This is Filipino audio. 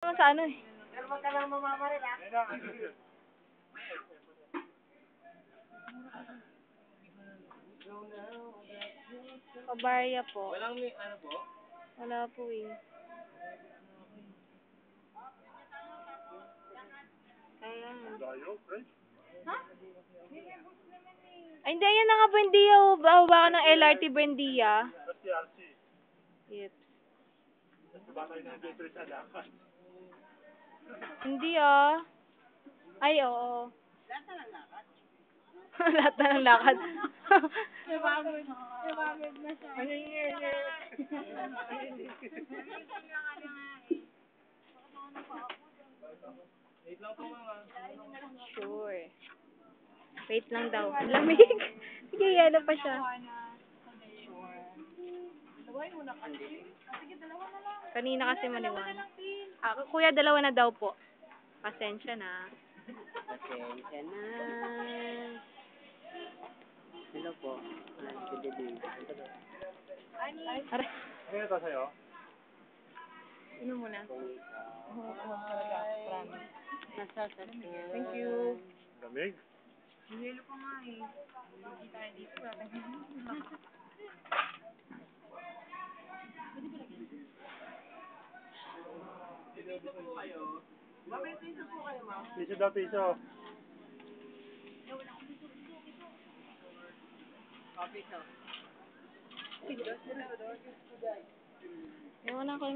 Naman sa ano eh. Pero wag ka lang mamamaril, ha? Pabarya po. Walang may ano po? Wala po eh. Kaya. Ha? Ay, hindi. Yan na nga, Buendia. Bababa ka ng LRT, Buendia. Yep. Hindi ah. Ay, oo. Lahat na ng lakad. Napagod na siya. Wait lang po, mama. Sure. Wait lang daw. Lamig. Sige, yelo pa siya. Kanina kasi maniwan. Kuya, dalawa na daw po. Pasensya na. Pasensya na. Hello po. Good evening. Aray. Ano ito sa'yo? Ano muna? Thank you. Lamig? Yelo pa nga eh. Hindi tayo dito. Piso daw, piso. Ewan na ko,